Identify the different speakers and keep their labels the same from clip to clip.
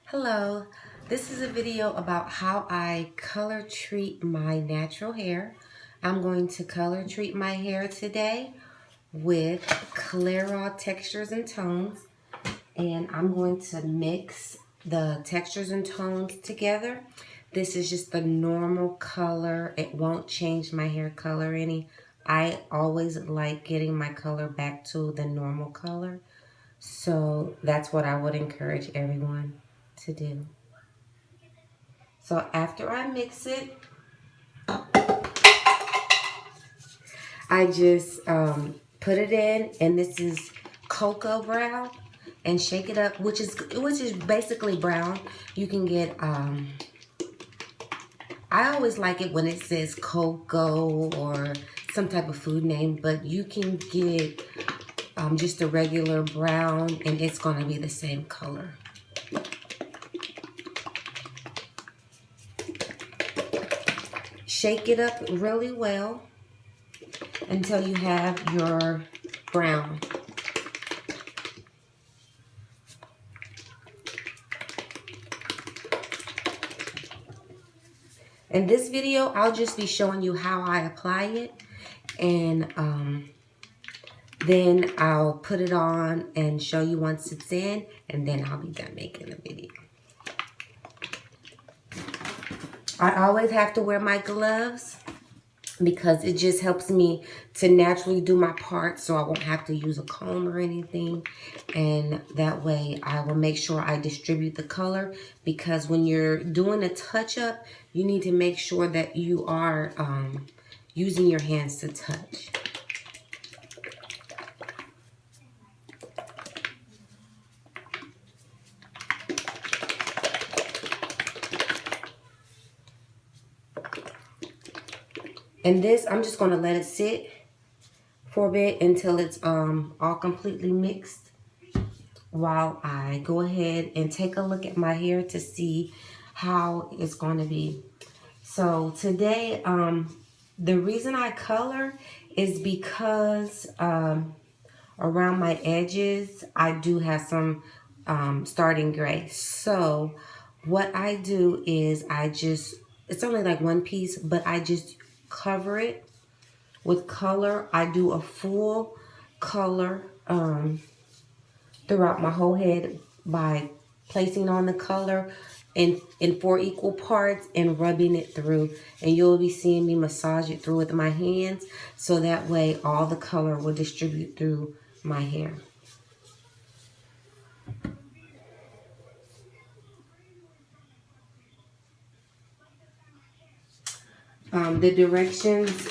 Speaker 1: Hello, this is a video about how I color treat my natural hair. I'm going to color treat my hair today with Clairol Textures and Tones, and I'm going to mix the textures and tones together. This is just the normal color. It won't change my hair color any. I always like getting my color back to the normal color. So that's what I would encourage everyone to do. So after I mix it, I just put it in, and this is cocoa brown, and shake it up, which is basically brown. You can get I always like it when it says cocoa or some type of food name, but you can get just a regular brown, and it's going to be the same color. Shake it up really well until you have your brown. In this video, I'll just be showing you how I apply it, and then I'll put it on and show you once it's in, and then I'll be done making the video. I always have to wear my gloves because it just helps me to naturally do my part, so I won't have to use a comb or anything. And that way I will make sure I distribute the color, because when you're doing a touch-up, you need to make sure that you are using your hands to touch. And this, I'm just going to let it sit for a bit until it's all completely mixed, while I go ahead and take a look at my hair to see how it's going to be. So today, the reason I color is because around my edges, I do have some starting gray. So what I do is it's only like one piece, but I just cover it with color. I do a full color throughout my whole head by placing on the color in 4 equal parts and rubbing it through. And you'll be seeing me massage it through with my hands, so that way all the color will distribute through my hair. The directions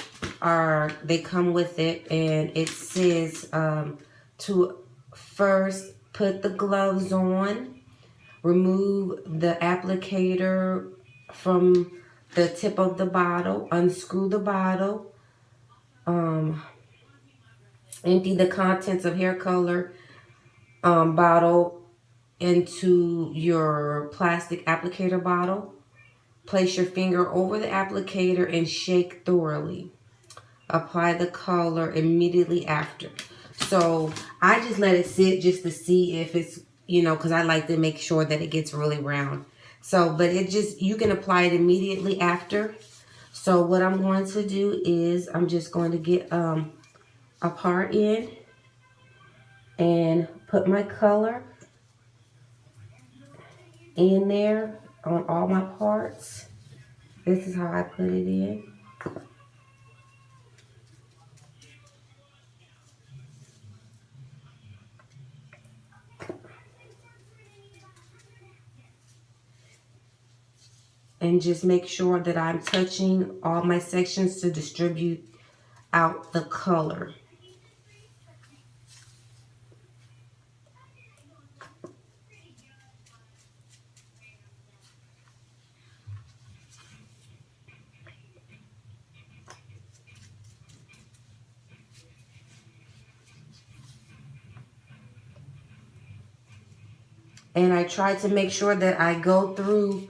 Speaker 1: they come with it, and it says to first put the gloves on, remove the applicator from the tip of the bottle, unscrew the bottle, empty the contents of hair color bottle into your plastic applicator bottle. Place your finger over the applicator and shake thoroughly. Apply the color immediately after. So I just let it sit just to see if it's, because I like to make sure that it gets really brown. So, but you can apply it immediately after. So what I'm going to do is I'm just going to get a part in and put my color in there on all my parts. This is how I put it in. And just make sure that I'm touching all my sections to distribute out the color. And I try to make sure that I go through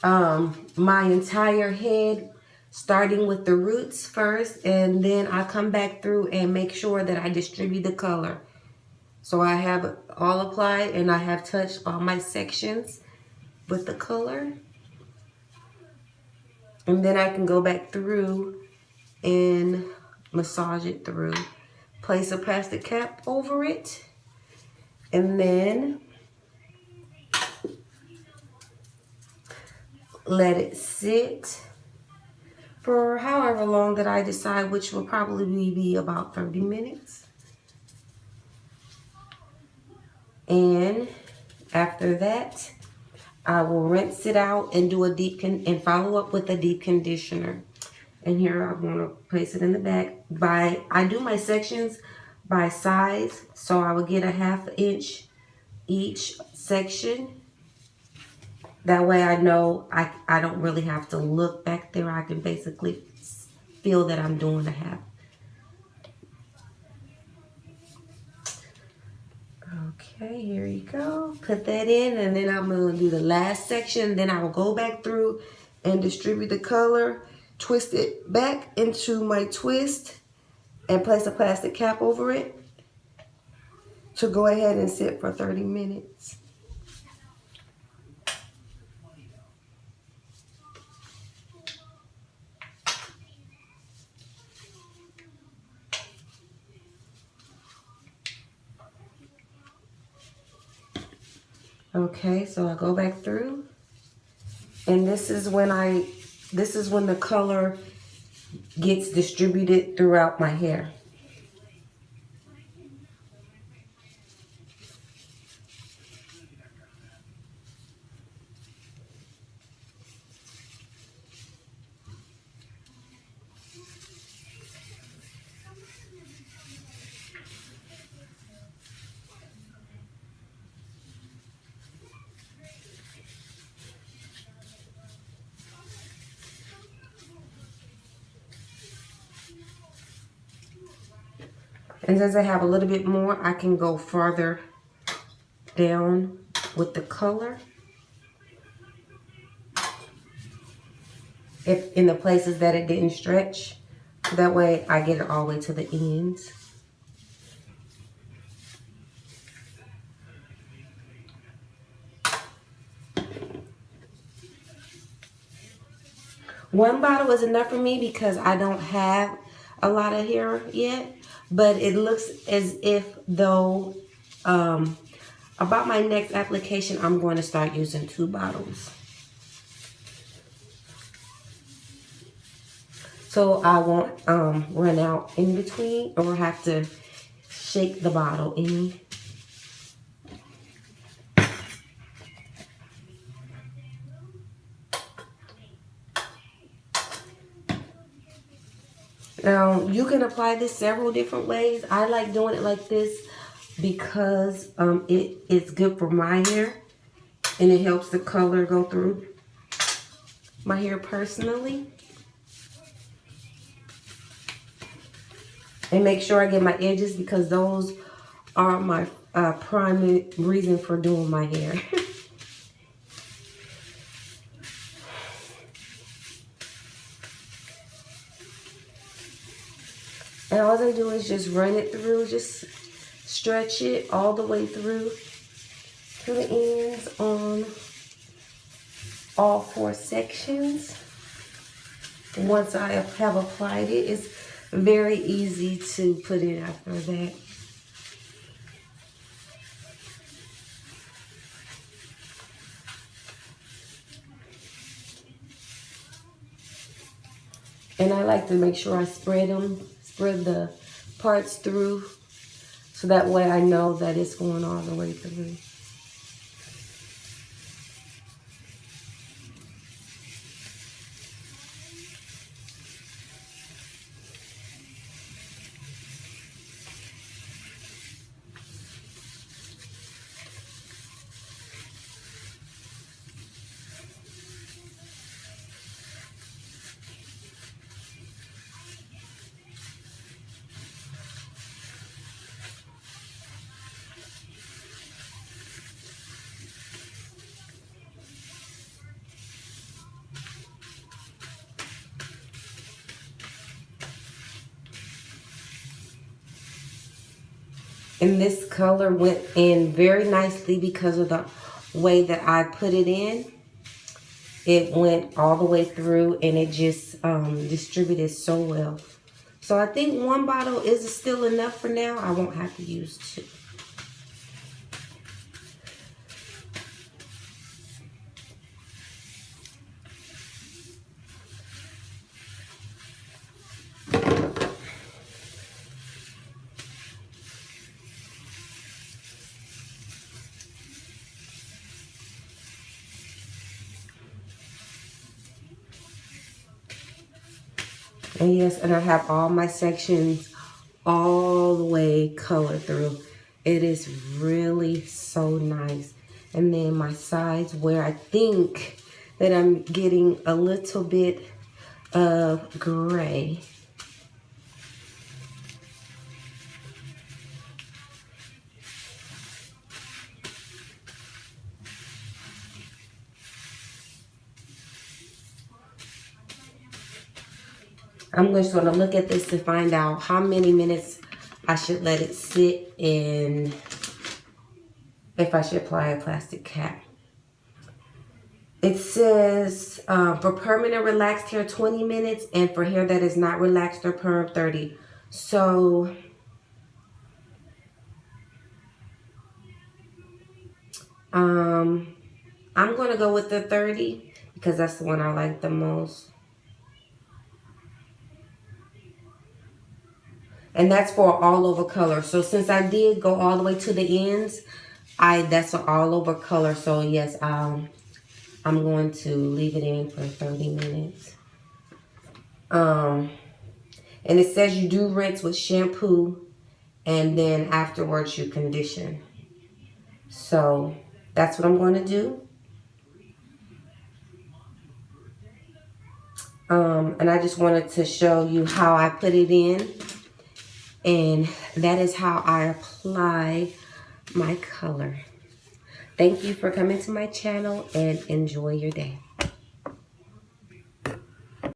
Speaker 1: my entire head, starting with the roots first, and then I come back through and make sure that I distribute the color. So I have all applied, and I have touched all my sections, with the color. And then I can go back through and massage it through. Place a plastic cap over it. And then let it sit for however long that I decide, which will probably be about 30 minutes. And after that, I will rinse it out and do a and follow up with a deep conditioner. And here I'm gonna place it in the back. I do my sections by size, so I will get a 1/2 inch each section. That way I know I don't really have to look back there. I can basically feel that I'm doing a 1/2. Okay, here you go. Put that in, and then I'm gonna do the last section. Then I will go back through and distribute the color, twist it back into my twist, and place a plastic cap over it to go ahead and sit for 30 minutes. Okay, so I go back through, and this is when the color gets distributed throughout my hair. And since I have a little bit more, I can go further down with the color. If in the places that it didn't stretch. That way I get it all the way to the ends. One bottle is enough for me because I don't have a lot of hair yet. But it looks as if though about my next application, I'm going to start using 2 bottles. So I won't run out in between or have to shake the bottle any. Now, you can apply this several different ways. I like doing it like this because it is good for my hair and it helps the color go through my hair personally. And make sure I get my edges because those are my primary reason for doing my hair. And all I do is just run it through, just stretch it all the way through to the ends on all 4 sections. Once I have applied it, it's very easy to put it after that. And I like to make sure I spread the parts through so that way I know that it's going all the way through. And this color went in very nicely because of the way that I put it in. It went all the way through and it just distributed so well. So I think one bottle is still enough for now. I won't have to use two. And yes, and I have all my sections all the way colored through. It is really so nice. And then my sides where I think that I'm getting a little bit of gray. I'm just going to look at this to find out how many minutes I should let it sit and if I should apply a plastic cap. It says for permanent relaxed hair 20 minutes and for hair that is not relaxed or perm 30. So I'm going to go with the 30 because that's the one I like the most. And that's for all over color. So since I did go all the way to the ends, that's an all over color. So yes, I'm going to leave it in for 30 minutes. And it says you do rinse with shampoo and then afterwards you condition. So that's what I'm going to do. And I just wanted to show you how I put it in. And that is how I apply my color. Thank you for coming to my channel and enjoy your day.